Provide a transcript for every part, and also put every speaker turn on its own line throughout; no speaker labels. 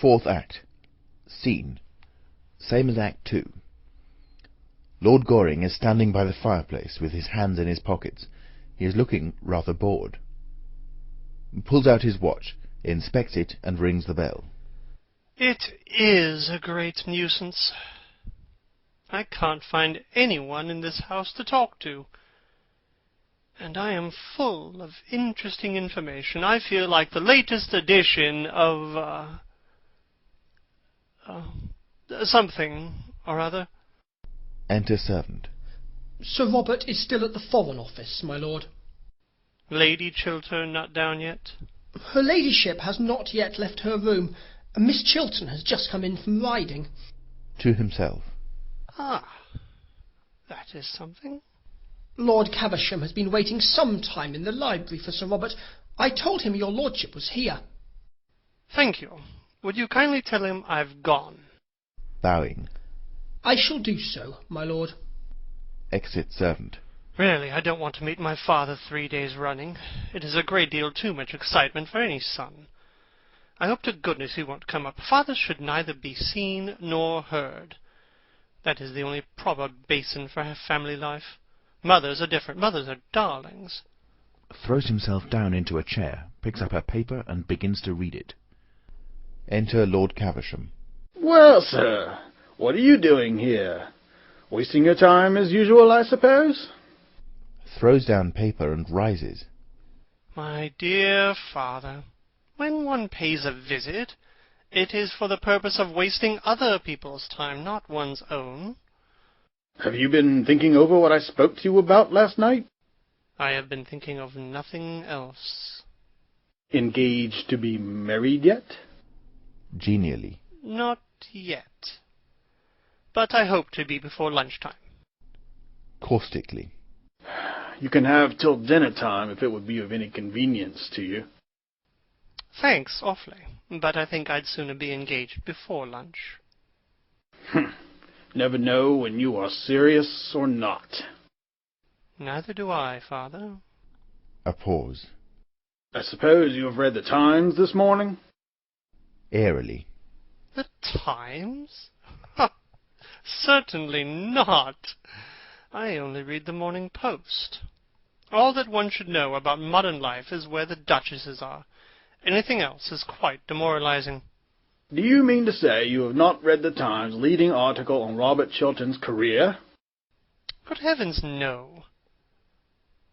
Fourth Act. Scene. Same as Act 2. Lord Goring is standing by the fireplace with his hands in his pockets. He is looking rather bored. He pulls out his watch, inspects it, and rings the bell.
It is a great nuisance. I can't find anyone in this house to talk to. And I am full of interesting information. I feel like the latest edition of, something or other.
Enter servant.
Sir Robert is still at the Foreign Office, my lord.
Lady Chiltern not down yet?
Her ladyship has not yet left her room. Miss Chiltern has just come in from riding.
To himself.
Ah, that is something.
Lord Caversham has been waiting some time in the library for Sir Robert. I told him your lordship was here.
Thank you. Would you kindly tell him I've gone?
Bowing.
I shall do so, my lord.
Exit servant.
Really, I don't want to meet my father 3 days running. It is a great deal too much excitement for any son. I hope to goodness he won't come up. Fathers should neither be seen nor heard. That is the only proper basin for family life. Mothers are different. Mothers are darlings.
Throws himself down into a chair, picks up a paper, and begins to read it. Enter Lord Caversham.
Well, sir, what are you doing here? Wasting your time as usual, I suppose?
Throws down paper and rises.
My dear father, when one pays a visit, it is for the purpose of wasting other people's time, not one's own.
Have you been thinking over what I spoke to you about last night?
I have been thinking of nothing else.
Engaged to be married yet?
Not
Genially.
yet. But I hope to be before lunchtime.
Caustically.
You can have till dinner time if it would be of any convenience to you.
Thanks, awfully. But I think I'd sooner be engaged before lunch.
Never know when you are serious or not.
Neither do I, father.
A pause.
I suppose you have read the Times this morning?
Airily.
The Times? Certainly not. I only read the Morning Post. All that one should know about modern life is where the duchesses are. Anything else is quite demoralizing.
Do you mean to say you have not read the Times' leading article on Robert Chiltern's career?
Good heavens, no.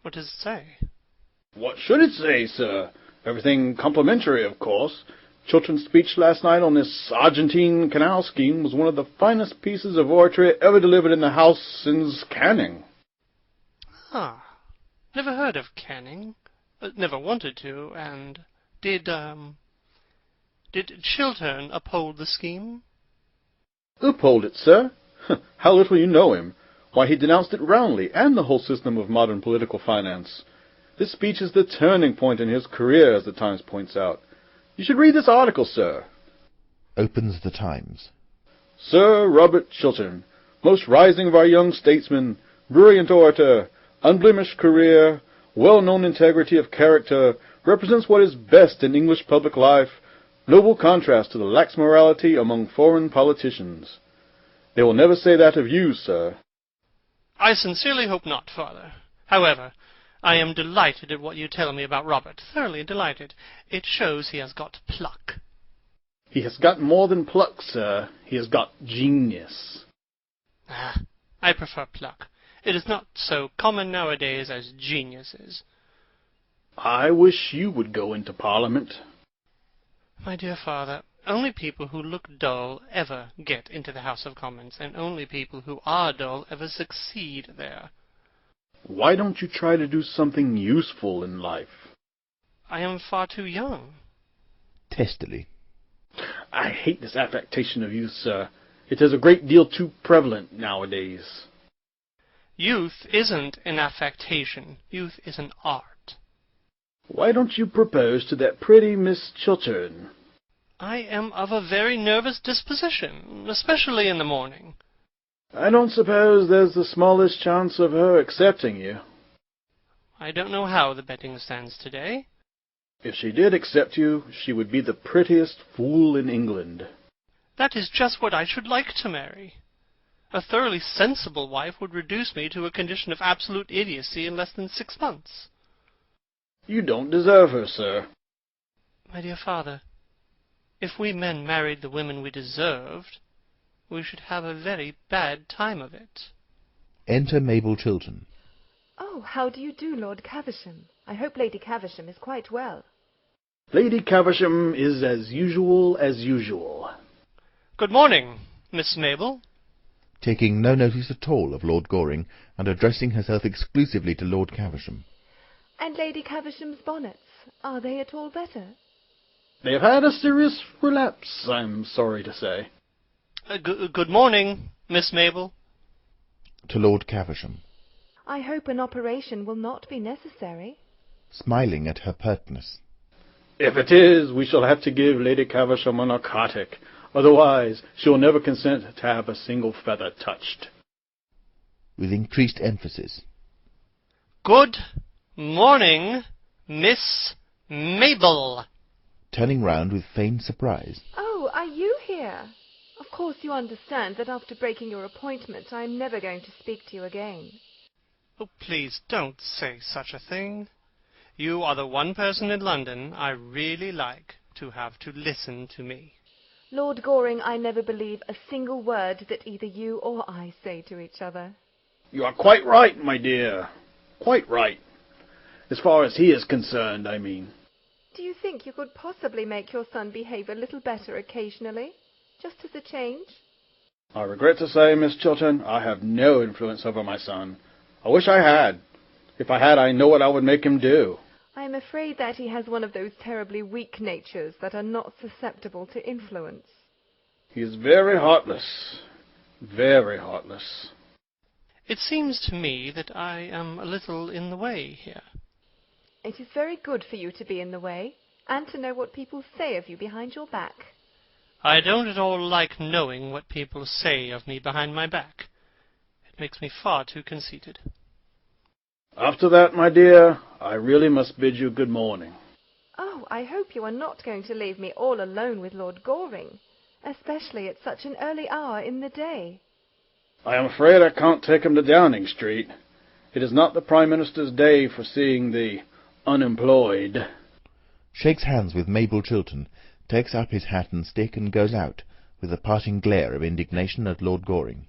What does it say?
What should it say, sir? Everything complimentary, of course. Chiltern's speech last night on this Argentine canal scheme was one of the finest pieces of oratory ever delivered in the House since Canning.
Ah, never heard of Canning. Never wanted to, and did Chiltern uphold the scheme?
Uphold it, sir? How little you know him. Why, he denounced it roundly, and the whole system of modern political finance. This speech is the turning point in his career, as the Times points out. You should read this article, sir.
Opens the Times.
Sir Robert Chiltern, most rising of our young statesmen, brilliant orator, unblemished career, well-known integrity of character, represents what is best in English public life, noble contrast to the lax morality among foreign politicians. They will never say that of you, sir.
I sincerely hope not, father. However, I am delighted at what you tell me about Robert. Thoroughly delighted. It shows he has got pluck.
He has got more than pluck, sir. He has got genius.
Ah, I prefer pluck. It is not so common nowadays as genius is.
I wish you would go into Parliament.
My dear father, only people who look dull ever get into the House of Commons, and only people who are dull ever succeed there.
Why don't you try to do something useful in life?
I am far too young.
Testily.
I hate this affectation of youth, sir. It is a great deal too prevalent nowadays.
Youth isn't an affectation. Youth is an art.
Why don't you propose to that pretty Miss Chiltern?
I am of a very nervous disposition, especially in the morning.
I don't suppose there's the smallest chance of her accepting you.
I don't know how the betting stands today.
If she did accept you, she would be the prettiest fool in England.
That is just what I should like to marry. A thoroughly sensible wife would reduce me to a condition of absolute idiocy in less than 6 months.
You don't deserve her, sir.
My dear father, if we men married the women we deserved, we should have a very bad time of it.
Enter Mabel Chiltern.
Oh, how do you do, Lord Caversham? I hope Lady Caversham is quite well.
Lady Caversham is as usual as usual.
Good morning, Miss Mabel.
Taking no notice at all of Lord Goring, and addressing herself exclusively to Lord Caversham.
And Lady Caversham's bonnets, are they at all better?
They have had a serious relapse, I'm sorry to say.
Good morning, Miss Mabel.
To Lord Caversham,
I hope an operation will not be necessary.
smiling at her pertness.
If it is, we shall have to give Lady Caversham a narcotic. Otherwise, she'll never consent to have a single feather touched.
With increased emphasis.
Good morning, Miss Mabel.
Turning round with feigned surprise.
Oh, are you here? Of course you understand that after breaking your appointment, I am never going to speak to you again.
Oh, please don't say such a thing. You are the one person in London I really like to have to listen to me.
Lord Goring, I never believe a single word that either you or I say to each other.
You are quite right, my dear. Quite right. As far as he is concerned, I mean.
Do you think you could possibly make your son behave a little better occasionally? Just as a change?
I regret to say, Miss Chiltern, I have no influence over my son. I wish I had. If I had, I know what I would make him do.
I am afraid that he has one of those terribly weak natures that are not susceptible to influence.
He is very heartless. Very heartless.
It seems to me that I am a little in the way here.
It is very good for you to be in the way, and to know what people say of you behind your back.
I don't at all like knowing what people say of me behind my back. It makes me far too conceited.
After that, my dear, I really must bid you good morning.
Oh, I hope you are not going to leave me all alone with Lord Goring, especially at such an early hour in the day.
I am afraid I can't take him to Downing Street. It is not the Prime Minister's day for seeing the unemployed.
Shakes hands with Mabel Chiltern, takes up his hat and stick, and goes out, with a parting glare of indignation at Lord Goring.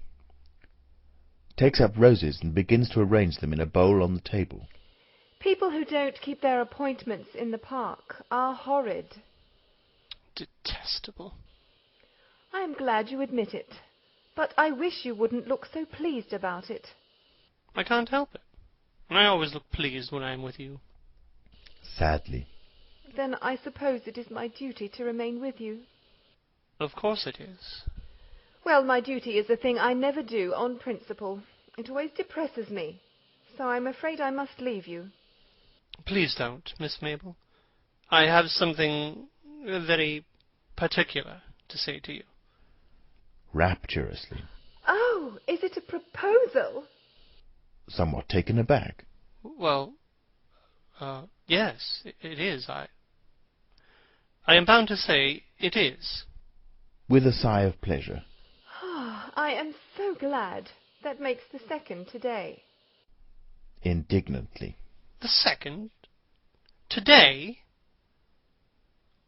Takes up roses and begins to arrange them in a bowl on the table.
People who don't keep their appointments in the park are horrid.
Detestable.
I am glad you admit it, but I wish you wouldn't look so pleased about it.
I can't help it. I always look pleased when I am with you.
Sadly.
Then I suppose it is my duty to remain with you.
Of course it is.
Well, my duty is a thing I never do on principle. It always depresses me, so I'm afraid I must leave you.
Please don't, Miss Mabel. I have something very particular to say to you.
Rapturously.
Oh, is it a proposal?
Somewhat taken aback.
Well, yes, it is. I am bound to say it is.
With a sigh of pleasure.
I am so glad. That makes the second today.
Indignantly.
The second? Today?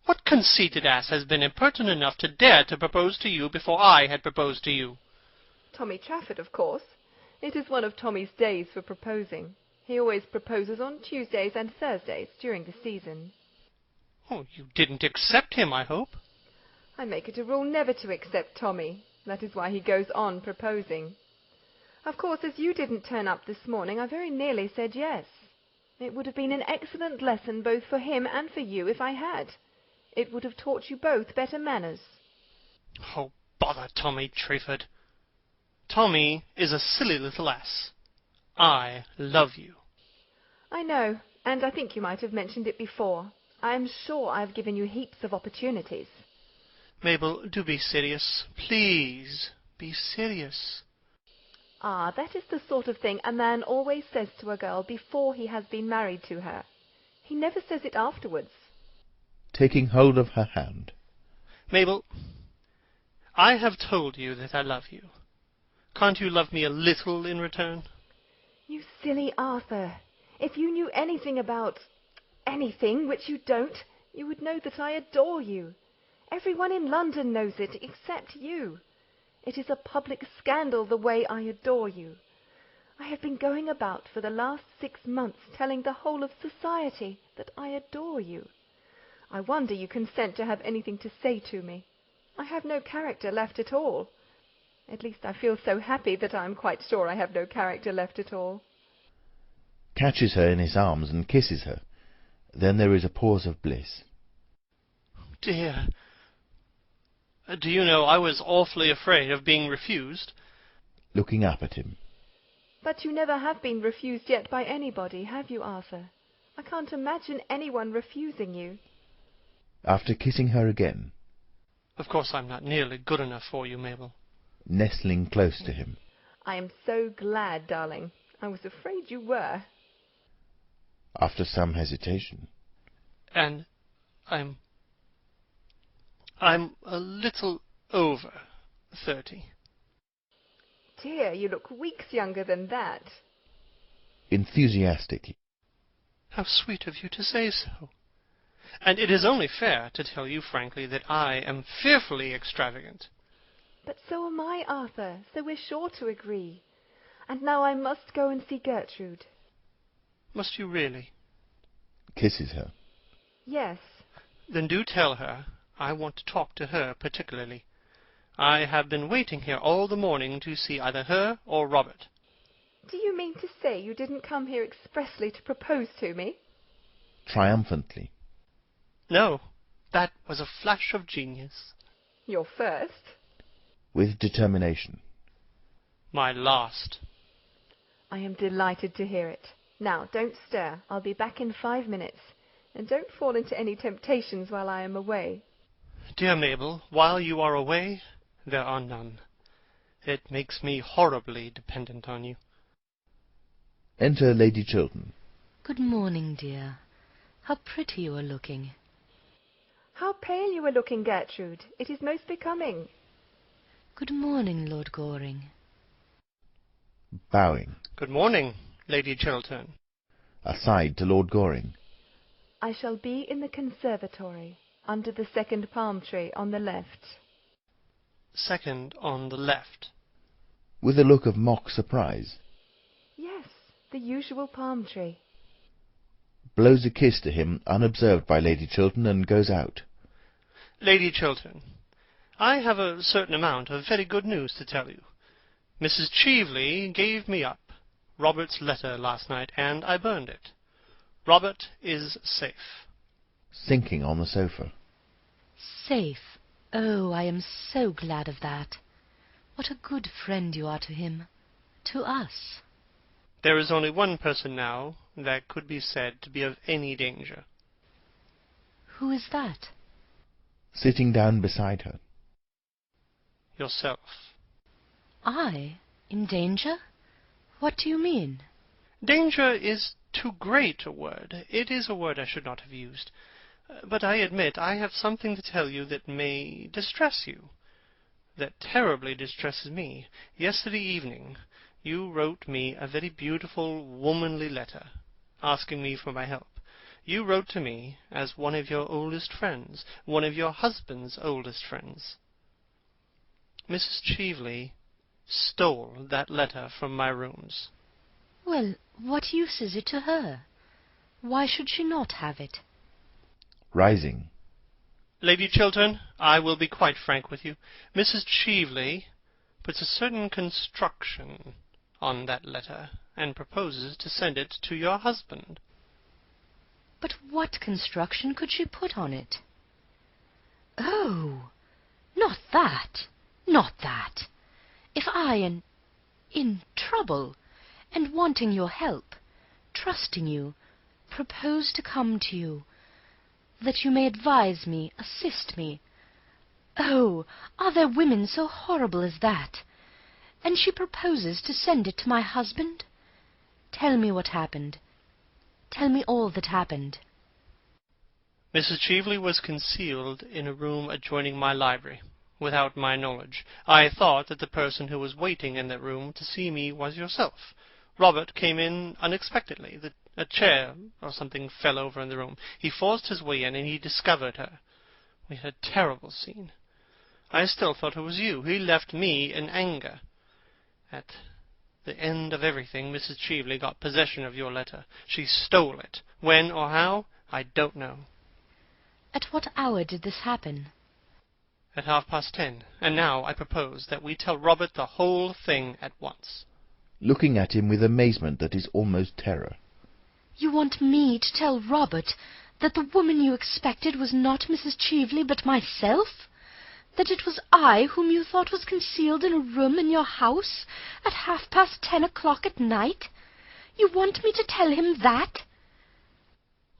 What conceited ass has been impertinent enough to dare to propose to you before I had proposed to you?
Tommy Trafford, of course. It is one of Tommy's days for proposing. He always proposes on Tuesdays and Thursdays during the season.
Oh, you didn't accept him, I hope?
I make it a rule never to accept Tommy. That is why he goes on proposing. Of course, as you didn't turn up this morning, I very nearly said yes. It would have been an excellent lesson both for him and for you if I had. It would have taught you both better manners.
Oh, bother Tommy Trafford. Tommy is a silly little ass. I love you.
I know, and I think you might have mentioned it before. I am sure I've given you heaps of opportunities.
Mabel, do be serious. Please, be serious.
Ah, that is the sort of thing a man always says to a girl before he has been married to her. He never says it afterwards.
taking hold of her hand.
Mabel, I have told you that I love you. Can't you love me a little in return?
You silly Arthur. If you knew anything about anything, which you don't, you would know that I adore you. Everyone in London knows it, except you. It is a public scandal the way I adore you. I have been going about for the last 6 months telling the whole of society that I adore you. I wonder you consent to have anything to say to me. I have no character left at all. At least I feel so happy that I am quite sure I have no character left at all.
Catches her in his arms and kisses her. Then there is a pause of bliss.
Dear, do you know, I was awfully afraid of being refused.
Looking up at him.
But you never have been refused yet by anybody, have you, Arthur? I can't imagine anyone refusing you.
After kissing her again.
Of course I'm not nearly good enough for you, Mabel.
Nestling close to him.
I am so glad, darling. I was afraid you were.
After some hesitation.
And I'm a little over 30.
Dear, you look weeks younger than that.
Enthusiastically.
How sweet of you to say so. And it is only fair to tell you frankly that I am fearfully extravagant.
But so am I, Arthur, so we're sure to agree. And now I must go and see Gertrude.
Must you really?
Kisses her.
Yes.
Then do tell her I want to talk to her particularly. I have been waiting here all the morning to see either her or Robert.
Do you mean to say you didn't come here expressly to propose to me?
Triumphantly.
No, that was a flash of genius.
Your first?
With determination.
My last.
I am delighted to hear it. Now, don't stir. I'll be back in 5 minutes. And don't fall into any temptations while I am away.
Dear Mabel, while you are away, there are none. It makes me horribly dependent on you.
Enter Lady Chiltern.
Good morning, dear. How pretty you are looking.
How pale you are looking, Gertrude. It is most becoming.
Good morning, Lord Goring.
Bowing.
Good morning, Lady Chiltern.
Aside to Lord Goring.
I shall be in the conservatory, under the second palm tree on the left.
Second on the left.
With a look of mock surprise.
Yes, the usual palm tree.
Blows a kiss to him, unobserved by Lady Chiltern, and goes out.
Lady Chiltern, I have a certain amount of very good news to tell you. Mrs. Cheveley gave me up Robert's letter last night, and I burned it. Robert is safe.
Sinking on the sofa.
Safe. Oh, I am so glad of that. What a good friend you are to him. To us.
There is only one person now that could be said to be of any danger.
Who is that?
Sitting down beside her.
Yourself.
I? In danger? What do you mean?
Danger is too great a word. It is a word I should not have used. But I admit I have something to tell you that may distress you. That terribly distresses me. Yesterday evening you wrote me a very beautiful, womanly letter, asking me for my help. You wrote to me as one of your oldest friends, one of your husband's oldest friends. Mrs. Cheveley stole that letter from my rooms.
Well, what use is it to her? Why should she not have it?
Rising.
Lady Chiltern, I will be quite frank with you. Mrs. Cheveley puts a certain construction on that letter, and proposes to send it to your husband.
But what construction could she put on it? Oh, not that, not that. If I, in trouble, and wanting your help, trusting you, propose to come to you, that you may advise me, assist me. Oh, are there women so horrible as that? And she proposes to send it to my husband? Tell me what happened. Tell me all that happened.
Mrs. Cheveley was concealed in a room adjoining my library, without my knowledge. I thought that the person who was waiting in that room to see me was yourself. Robert came in unexpectedly. A chair or something fell over in the room. He forced his way in, and he discovered her. We had a terrible scene. I still thought it was you. He left me in anger. At the end of everything, Mrs. Cheveley got possession of your letter. She stole it. When or how, I don't know.
At what hour did this happen?
At 10:30. And now I propose that we tell Robert the whole thing at once.
Looking at him with amazement that is almost terror.
You want me to tell Robert that the woman you expected was not Mrs. Cheveley, but myself? That it was I whom you thought was concealed in a room in your house at 10:30 at night? You want me to tell him that?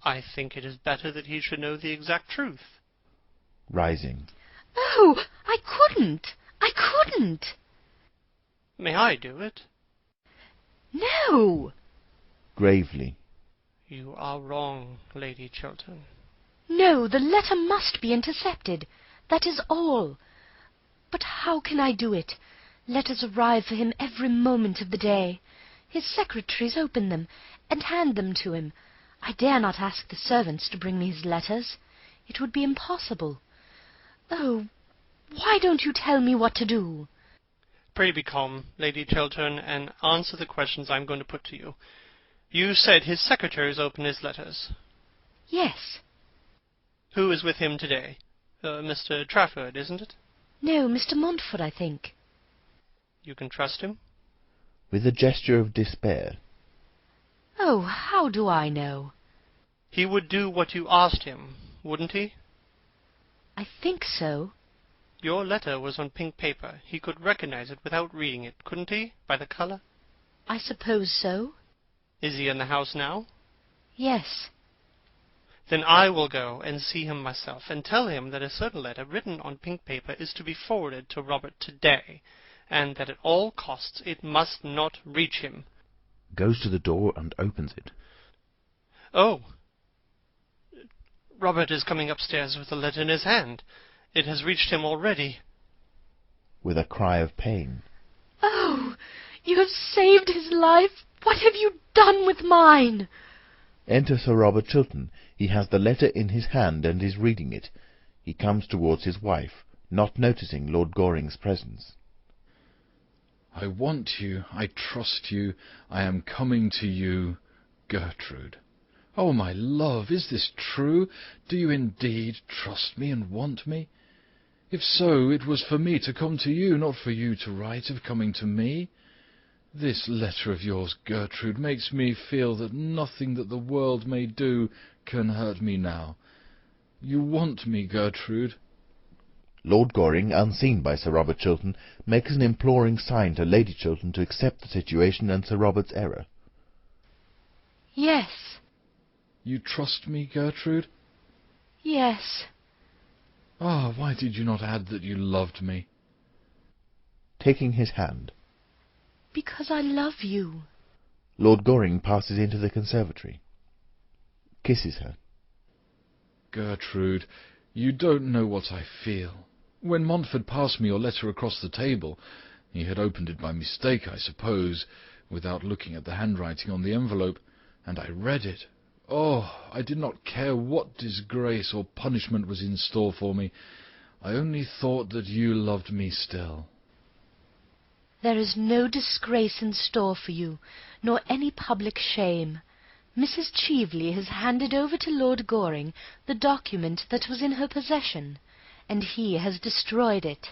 I think it is better that he should know the exact truth.
Rising.
Oh, I couldn't! I couldn't!
May I do it?
No!
Gravely.
You are wrong, Lady Chiltern.
No, the letter must be intercepted. That is all. But how can I do it? Letters arrive for him every moment of the day. His secretaries open them and hand them to him. I dare not ask the servants to bring me his letters. It would be impossible. Oh, why don't you tell me what to do?
Pray be calm, Lady Chiltern, and answer the questions I am going to put to you. You said his secretaries open his letters.
Yes.
Who is with him today? Mr. Trafford, isn't it?
No, Mr. Montfort, I think.
You can trust him?
With a gesture of despair.
Oh, how do I know?
He would do what you asked him, wouldn't he?
I think so.
Your letter was on pink paper. He could recognize it without reading it, couldn't he, by the color?
I suppose so.
Is he in the house now?
Yes.
Then I will go and see him myself, and tell him that a certain letter written on pink paper is to be forwarded to Robert today, and that at all costs it must not reach him.
Goes to the door and opens it.
Oh! Robert is coming upstairs with the letter in his hand. It has reached him already.
With a cry of pain.
Oh, you have saved his life. What have you done with mine?
Enter Sir Robert Chiltern. He has the letter in his hand and is reading it. He comes towards his wife, not noticing Lord Goring's presence.
I want you, I trust you, I am coming to you, Gertrude. Oh, my love, is this true? Do you indeed trust me and want me? If so, it was for me to come to you, not for you to write of coming to me. This letter of yours, Gertrude, makes me feel that nothing that the world may do can hurt me now. You want me, Gertrude?
Lord Goring, unseen by Sir Robert Chiltern, makes an imploring sign to Lady Chiltern to accept the situation and Sir Robert's error.
Yes.
You trust me, Gertrude?
Yes.
Ah, why did you not add that you loved me?
Taking his hand.
Because I love you.
Lord Goring passes into the conservatory. Kisses her.
Gertrude, you don't know what I feel. When Montfort passed me your letter across the table, he had opened it by mistake, I suppose, without looking at the handwriting on the envelope, and I read it. Oh, I did not care what disgrace or punishment was in store for me. I only thought that you loved me still.
There is no disgrace in store for you, nor any public shame. Mrs. Cheveley has handed over to Lord Goring the document that was in her possession, and he has destroyed it.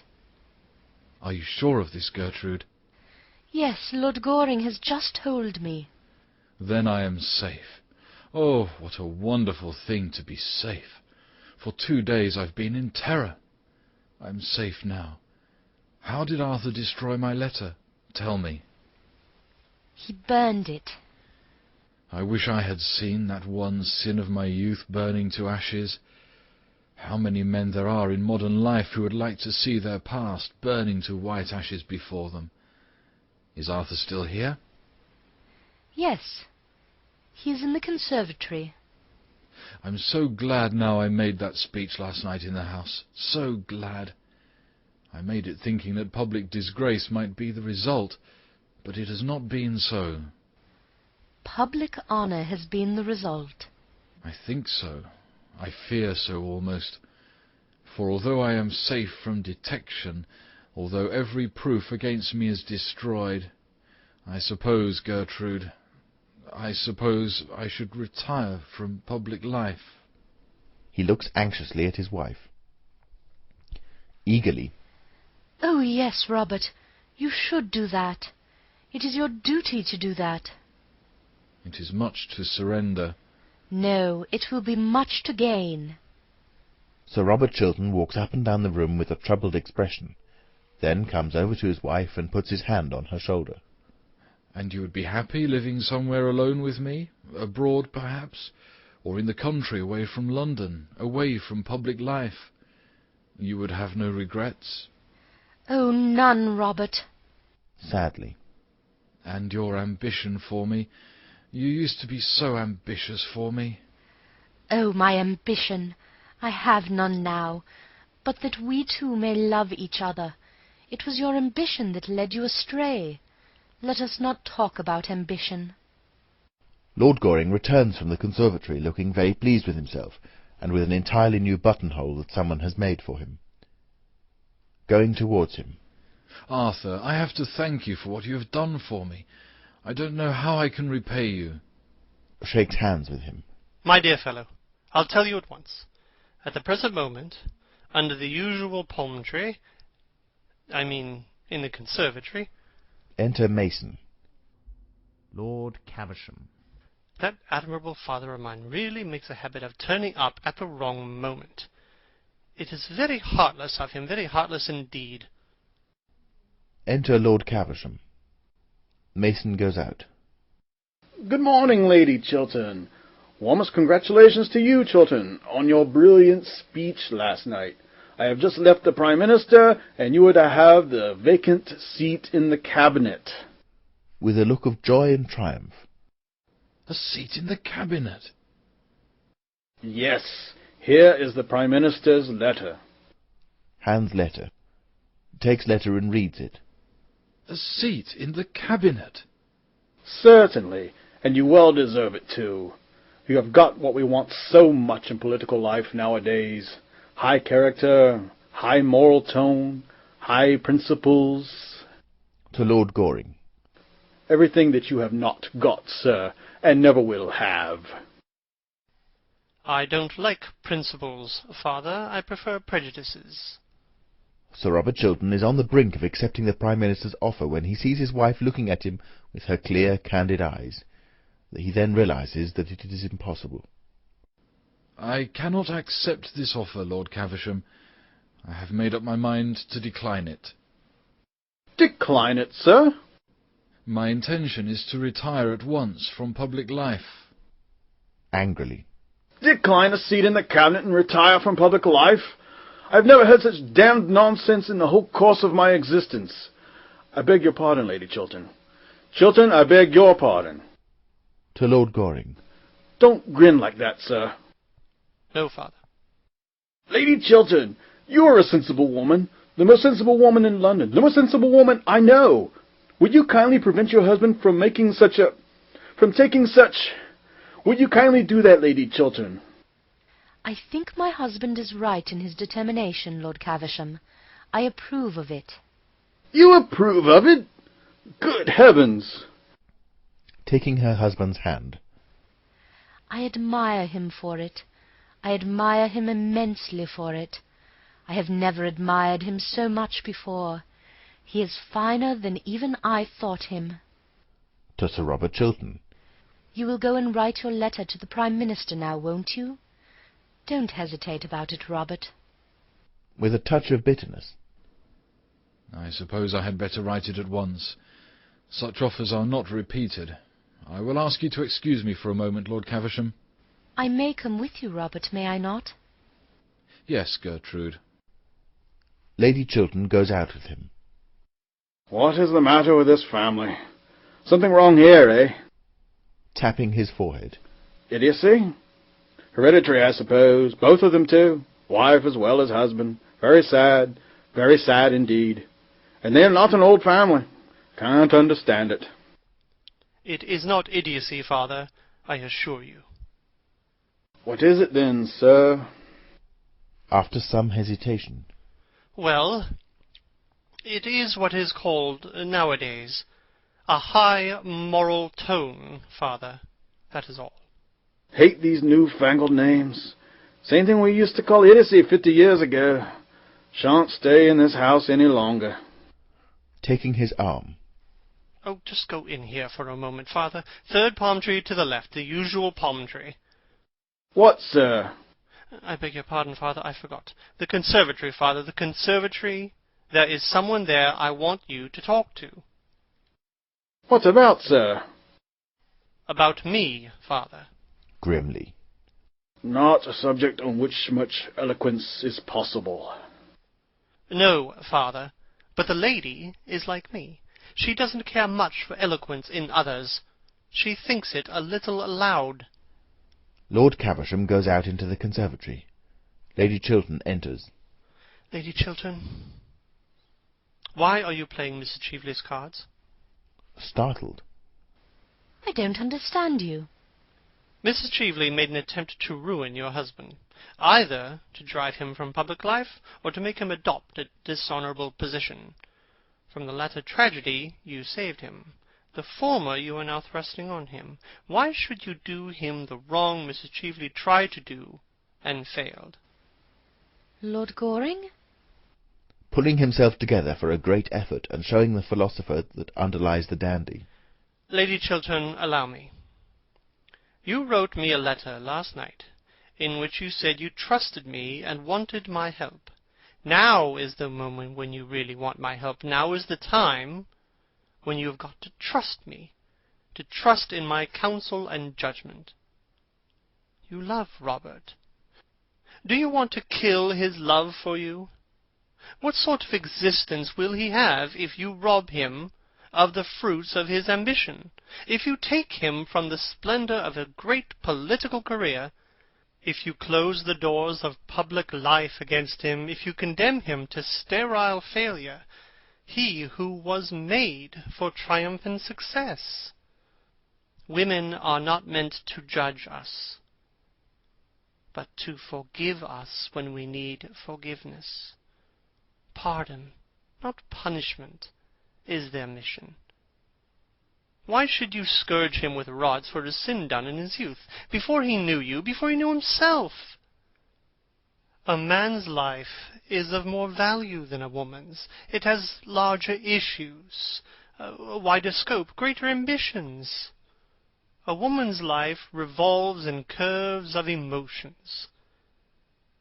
Are you sure of this, Gertrude?
Yes, Lord Goring has just told me.
Then I am safe. Oh, what a wonderful thing to be safe. For 2 days I've been in terror. I'm safe now. How did Arthur destroy my letter? Tell me.
He burned it.
I wish I had seen that one sin of my youth burning to ashes. How many men there are in modern life who would like to see their past burning to white ashes before them. Is Arthur still here?
Yes. He is in the conservatory.
I'm so glad now I made that speech last night in the House. So glad. I made it thinking that public disgrace might be the result, but it has not been so.
Public honour has been the result.
I think so. I fear so almost. For although I am safe from detection, although every proof against me is destroyed, I suppose, Gertrude, I should retire from public life.
He looks anxiously at his wife. Eagerly.
Oh, yes, Robert, you should do that. It is your duty to do that.
It is much to surrender.
No, it will be much to gain.
Sir Robert Chiltern walks up and down the room with a troubled expression, then comes over to his wife and puts his hand on her shoulder.
And you would be happy living somewhere alone with me? Abroad, perhaps? Or in the country, away from London, away from public life? You would have no regrets?
Oh, none, Robert.
Sadly.
And your ambition for me? You used to be so ambitious for me.
Oh, my ambition! I have none now, but that we two may love each other. It was your ambition that led you astray. Let us not talk about ambition.
Lord Goring returns from the conservatory looking very pleased with himself, and with an entirely new buttonhole that someone has made for him. Going towards him.
Arthur, I have to thank you for what you have done for me. I don't know how I can repay you.
Shakes hands with him.
My dear fellow, I'll tell you at once. At the present moment, under the usual palm tree, in the conservatory...
Enter Mason.
Lord Caversham.
That admirable father of mine really makes a habit of turning up at the wrong moment. It is very heartless of him, very heartless indeed.
Enter Lord Caversham. Mason goes out.
Good morning, Lady Chiltern. Warmest congratulations to you, Chiltern, on your brilliant speech last night. I have just left the Prime Minister, and you are to have the vacant seat in the Cabinet.
With a look of joy and triumph.
A seat in the Cabinet?
Yes, here is the Prime Minister's letter.
Hands letter. Takes letter and reads it.
A seat in the Cabinet?
Certainly, and you well deserve it too. You have got what we want so much in political life nowadays. High character, high moral tone, high principles.
To Lord Goring.
Everything that you have not got, sir, and never will have.
I don't like principles, father. I prefer prejudices.
Sir Robert Chiltern is on the brink of accepting the Prime Minister's offer when he sees his wife looking at him with her clear, candid eyes. He then realizes that it is impossible.
I cannot accept this offer, Lord Caversham. I have made up my mind to decline it.
Decline it, sir?
My intention is to retire at once from public life.
Angrily.
Decline a seat in the Cabinet and retire from public life? I've never heard such damned nonsense in the whole course of my existence. I beg your pardon, Lady Chiltern. Chiltern, I beg your pardon.
To Lord Goring.
Don't grin like that, sir.
No, father.
Lady Chiltern, you are a sensible woman. The most sensible woman in London. The most sensible woman I know. Would you kindly prevent your husband from taking such... Would you kindly do that, Lady Chiltern?
I think my husband is right in his determination, Lord Caversham. I approve of it.
You approve of it? Good heavens!
Taking her husband's hand.
I admire him for it. I admire him immensely for it. I have never admired him so much before. He is finer than even I thought him.
To Sir Robert Chiltern.
You will go and write your letter to the Prime Minister now, won't you? Don't hesitate about it, Robert.
With a touch of bitterness.
I suppose I had better write it at once. Such offers are not repeated. I will ask you to excuse me for a moment, Lord Caversham.
I may come with you, Robert, may I not?
Yes, Gertrude.
Lady Chiltern goes out with him.
What is the matter with this family? Something wrong here, eh?
Tapping his forehead.
Idiocy? Hereditary, I suppose. Both of them, too. Wife as well as husband. Very sad indeed. And they're not an old family. Can't understand it.
It is not idiocy, father, I assure you.
What is it then, sir?
After some hesitation.
Well, it is what is called, nowadays, a high moral tone, father. That is all.
Hate these newfangled names. Same thing we used to call idiocy 50 years ago. Shan't stay in this house any longer.
Taking his arm.
Oh, just go in here for a moment, father. Third palm tree to the left, the usual palm tree.
What, sir?
I beg your pardon, father, I forgot. The conservatory, father, the conservatory. There is someone there I want you to talk to.
What about, sir?
About me, father.
Grimly.
Not a subject on which much eloquence is possible.
No, father, but the lady is like me. She doesn't care much for eloquence in others. She thinks it a little loud.
Lord Caversham goes out into the conservatory. Lady Chiltern enters.
Lady Chiltern, why are you playing Mrs. Cheveley's cards?
Startled.
I don't understand you.
Mrs. Cheveley made an attempt to ruin your husband, either to drive him from public life or to make him adopt a dishonourable position. From the latter tragedy you saved him. The former you are now thrusting on him. Why should you do him the wrong Mrs. Cheveley tried to do and failed?
Lord Goring?
Pulling himself together for a great effort and showing the philosopher that underlies the dandy.
Lady Chiltern, allow me. You wrote me a letter last night, in which you said you trusted me and wanted my help. Now is the moment when you really want my help. Now is the time when you have got to trust me, to trust in my counsel and judgment. You love Robert. Do you want to kill his love for you? What sort of existence will he have if you rob him of the fruits of his ambition, if you take him from the splendor of a great political career, if you close the doors of public life against him, if you condemn him to sterile failure, he who was made for triumphant success? Women are not meant to judge us, but to forgive us when we need forgiveness. Pardon, not punishment, is their mission. Why should you scourge him with rods for a sin done in his youth, before he knew you, before he knew himself? A man's life is of more value than a woman's. It has larger issues, a wider scope, greater ambitions. A woman's life revolves in curves of emotions.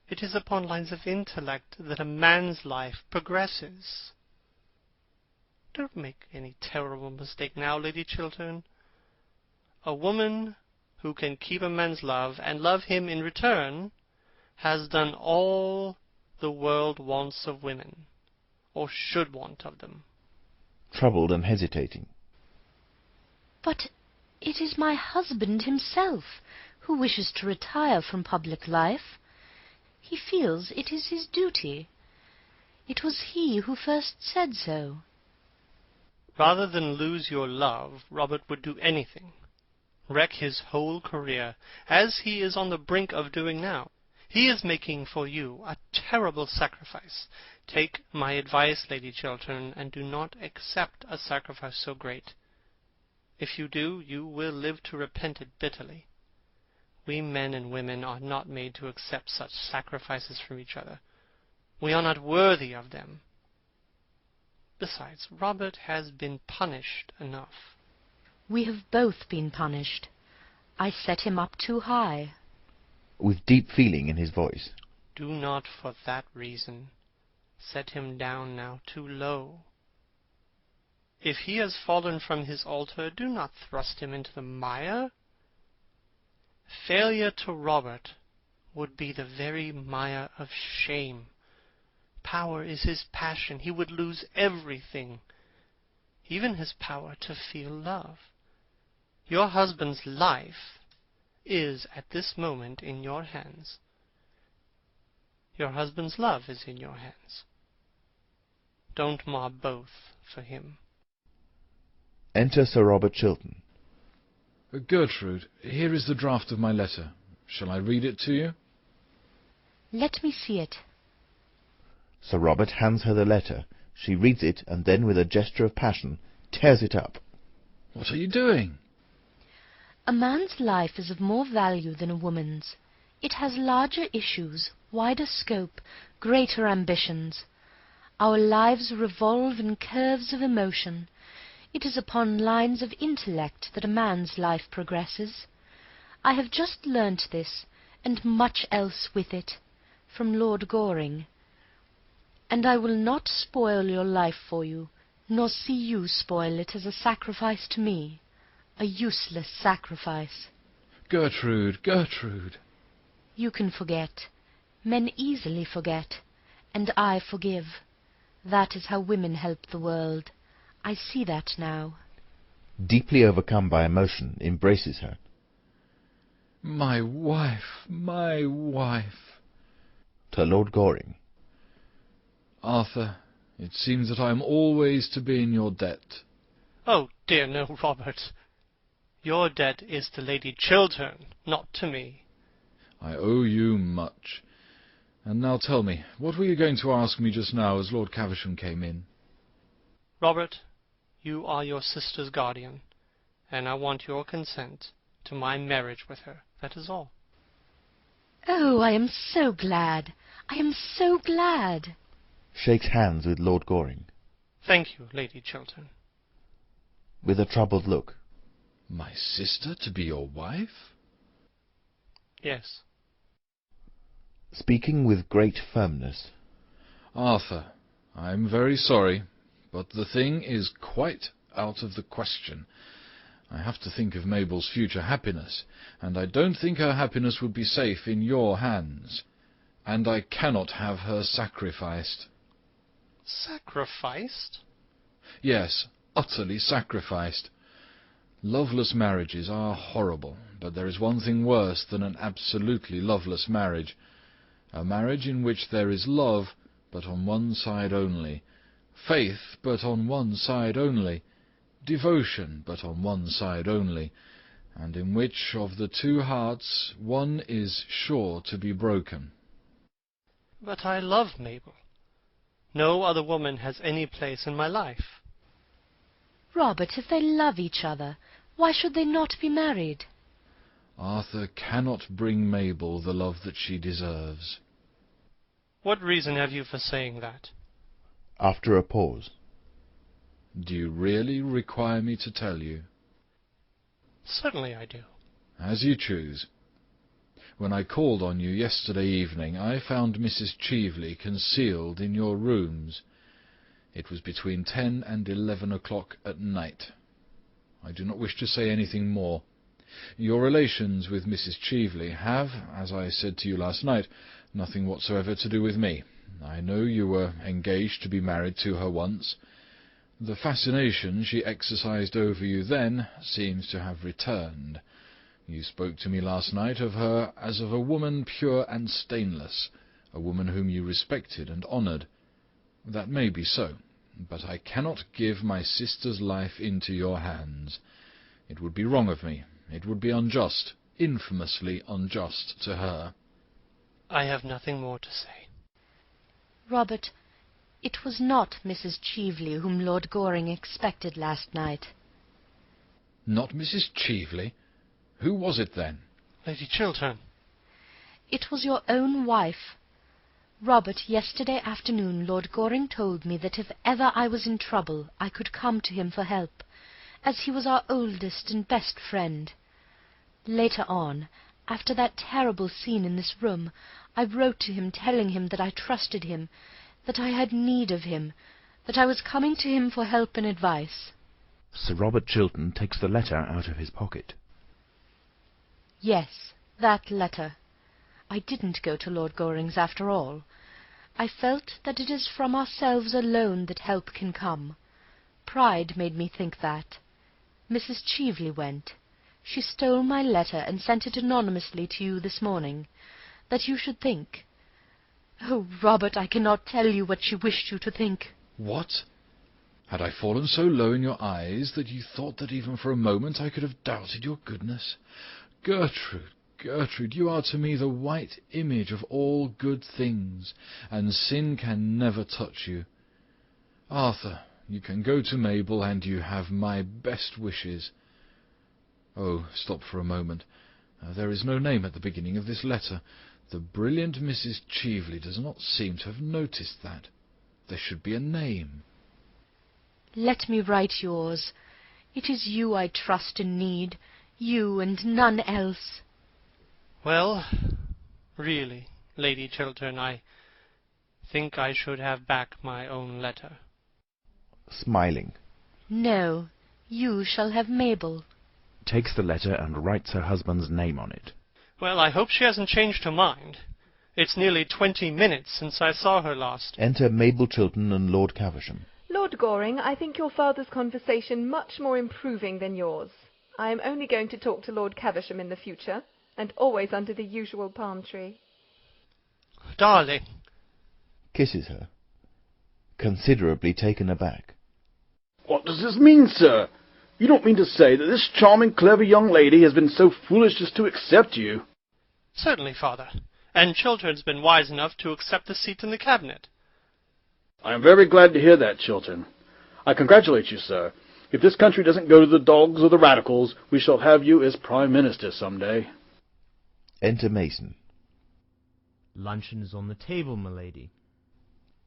It is upon lines of intellect that a man's life progresses. Don't make any terrible mistake now, Lady Chiltern. A woman who can keep a man's love and love him in return has done all the world wants of women, or should want of them.
Troubled and hesitating.
But it is my husband himself who wishes to retire from public life. He feels it is his duty. It was he who first said so.
Rather than lose your love, Robert would do anything. Wreck his whole career, as he is on the brink of doing now. He is making for you a terrible sacrifice. Take my advice, Lady Chiltern, and do not accept a sacrifice so great. If you do, you will live to repent it bitterly. We men and women are not made to accept such sacrifices from each other. We are not worthy of them. Besides, Robert has been punished enough.
We have both been punished. I set him up too high.
With deep feeling in his voice.
Do not for that reason set him down now too low. If he has fallen from his altar, do not thrust him into the mire. Failure to Robert would be the very mire of shame. Power is his passion. He would lose everything, even his power to feel love. Your husband's life is at this moment in your hands. Your husband's love is in your hands. Don't mar both for him.
Enter Sir Robert Chiltern.
Gertrude, here is the draft of my letter. Shall I read it to you?
Let me see it.
Sir Robert hands her the letter. She reads it, and then, with a gesture of passion, tears it up.
What are you doing?
A man's life is of more value than a woman's. It has larger issues, wider scope, greater ambitions. Our lives revolve in curves of emotion. It is upon lines of intellect that a man's life progresses. I have just learnt this, and much else with it, from Lord Goring. And I will not spoil your life for you, nor see you spoil it as a sacrifice to me, a useless sacrifice.
Gertrude, Gertrude!
You can forget. Men easily forget, and I forgive. That is how women help the world. I see that now.
Deeply overcome by emotion, embraces her.
My wife, my wife!
To Lord Goring.
Arthur, it seems that I am always to be in your debt.
Oh dear no, Robert. Your debt is to Lady Chiltern, not to me.
I owe you much. And now tell me, what were you going to ask me just now as Lord Caversham came in?
Robert, you are your sister's guardian, and I want your consent to my marriage with her. That is all.
Oh, I am so glad. I am so glad.
Shakes hands with Lord Goring.
Thank you, Lady Chiltern.
With a troubled look.
My sister to be your wife?
Yes.
Speaking with great firmness.
Arthur, I am very sorry, but the thing is quite out of the question. I have to think of Mabel's future happiness, and I don't think her happiness would be safe in your hands. And I cannot have her sacrificed.
Sacrificed?
Yes, utterly sacrificed. Loveless marriages are horrible, but there is one thing worse than an absolutely loveless marriage. A marriage in which there is love, but on one side only, faith, but on one side only, devotion, but on one side only, and in which of the two hearts one is sure to be broken.
But I love Mabel. No other woman has any place in my life.
Robert, if they love each other, why should they not be married?
Arthur cannot bring Mabel the love that she deserves.
What reason have you for saying that?
After a pause.
Do you really require me to tell you?
Certainly I do.
As you choose. When I called on you yesterday evening, I found Mrs. Cheveley concealed in your rooms. It was between 10 and 11 o'clock at night. I do not wish to say anything more. Your relations with Mrs. Cheveley have, as I said to you last night, nothing whatsoever to do with me. I know you were engaged to be married to her once. The fascination she exercised over you then seems to have returned. You spoke to me last night of her as of a woman pure and stainless, a woman whom you respected and honoured. That may be so, but I cannot give my sister's life into your hands. It would be wrong of me. It would be unjust, infamously unjust to her.
I have nothing more to say.
Robert, it was not Mrs. Cheveley whom Lord Goring expected last night.
Not Mrs. Cheveley? Who was it then?
Lady Chiltern.
It was your own wife. Robert, yesterday afternoon Lord Goring told me that if ever I was in trouble I could come to him for help, as he was our oldest and best friend. Later on, after that terrible scene in this room, I wrote to him telling him that I trusted him, that I had need of him, that I was coming to him for help and advice.
Sir Robert Chiltern takes the letter out of his pocket.
Yes, that letter. I didn't go to Lord Goring's after all. I felt that it is from ourselves alone that help can come. Pride made me think that. Mrs. Cheveley went. She stole my letter and sent it anonymously to you this morning, that you should think. Oh, Robert, I cannot tell you what she wished you to think.
What? Had I fallen so low in your eyes that you thought that even for a moment I could have doubted your goodness? Gertrude, Gertrude, you are to me the white image of all good things, and sin can never touch you. Arthur, you can go to Mabel, and you have my best wishes. Oh, stop for a moment. There is no name at the beginning of this letter. The brilliant Mrs. Cheveley does not seem to have noticed that. There should be a name.
Let me write yours. It is you I trust and need, you and none else.
Well, really, Lady Chiltern, I think I should have back my own letter.
Smiling.
No, you shall have Mabel.
Takes the letter and writes her husband's name on it.
Well, I hope she hasn't changed her mind. It's nearly 20 minutes since I saw her last.
Enter Mabel Chiltern and Lord Caversham.
Lord Goring, I think your father's conversation much more improving than yours. I am only going to talk to Lord Caversham in the future, and always under the usual palm tree.
Darling.
Kisses her. Considerably taken aback.
What does this mean, sir? You don't mean to say that this charming, clever young lady has been so foolish as to accept you?
Certainly, father. And Chiltern's been wise enough to accept the seat in the cabinet.
I am very glad to hear that, Chiltern. I congratulate you, sir. If this country doesn't go to the dogs or the radicals, we shall have you as Prime Minister some day.
Enter Mason.
Luncheon is on the table, m'lady.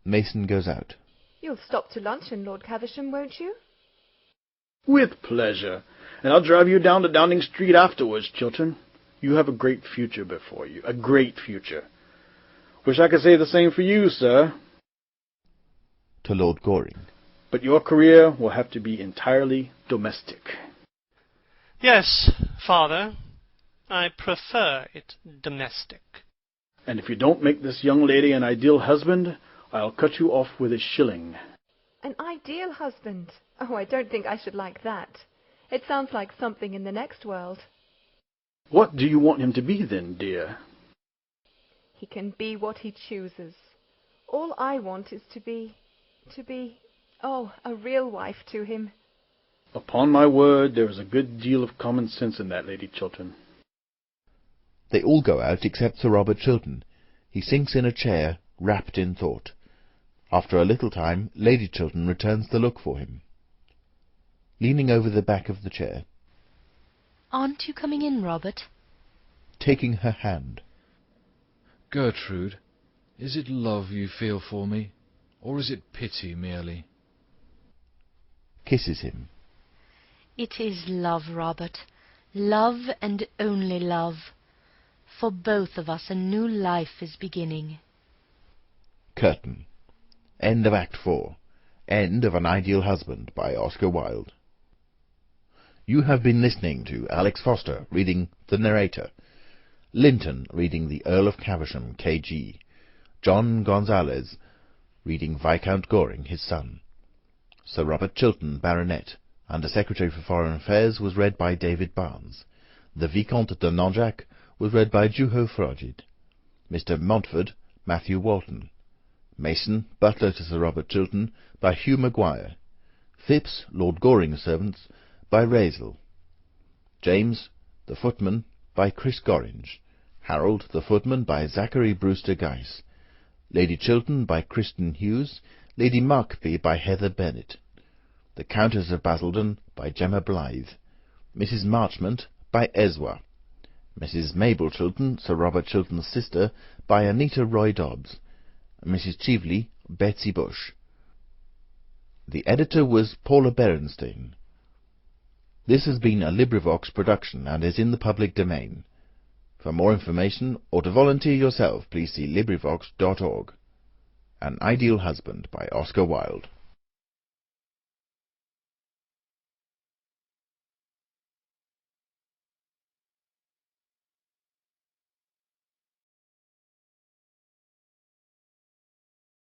Mason goes out.
You'll stop to luncheon, Lord Caversham, won't you?
With pleasure. And I'll drive you down to Downing Street afterwards, Chiltern. You have a great future before you. A great future. Wish I could say the same for you, sir.
To Lord Goring.
But your career will have to be entirely domestic.
Yes, father. I prefer it domestic.
And if you don't make this young lady an ideal husband, I'll cut you off with a shilling.
An ideal husband? Oh, I don't think I should like that. It sounds like something in the next world.
What do you want him to be then, dear?
He can be what he chooses. All I want is to be, a real wife to him.
Upon my word, there is a good deal of common sense in that, Lady Chiltern.
They all go out except Sir Robert Chiltern. He sinks in a chair, wrapped in thought. After a little time, Lady Chiltern returns to look for him. Leaning over the back of the chair.
Aren't you coming in, Robert?
Taking her hand.
Gertrude, is it love you feel for me, or is it pity merely?
Kisses him.
It is love, Robert. Love and only love. For both of us a new life is beginning.
Curtain. End of Act 4. End of An Ideal Husband by Oscar Wilde. You have been listening to Alex Foster reading The Narrator, Linton reading The Earl of Caversham, K.G., John Gonzales reading Viscount Goring, his son. Sir Robert Chiltern, Baronet, Under Secretary for Foreign Affairs, was read by David Barnes. The Vicomte de Nanjac was read by Juho Frogid. Mr. Montford, Matthew Walton. Mason, butler to Sir Robert Chiltern, by Hugh Maguire. Phipps, Lord Goring's servants, by Razel. James, the footman, by Chris Gorringe. Harold, the footman, by Zachary Brewster Geiss. Lady Chiltern, by Kristen Hughes. Lady Markby, by Heather Bennett. The Countess of Basildon, by Gemma Blythe. Mrs. Marchmont, by Ezwa. Mrs. Mabel Chiltern, Sir Robert Chiltern's sister, by Anita Roy Dobbs. Mrs. Cheveley, Betsy Bush. The editor was Paula Berenstein. This has been a LibriVox production and is in the public domain. For more information, or to volunteer yourself, please see LibriVox.org. An Ideal Husband by Oscar Wilde.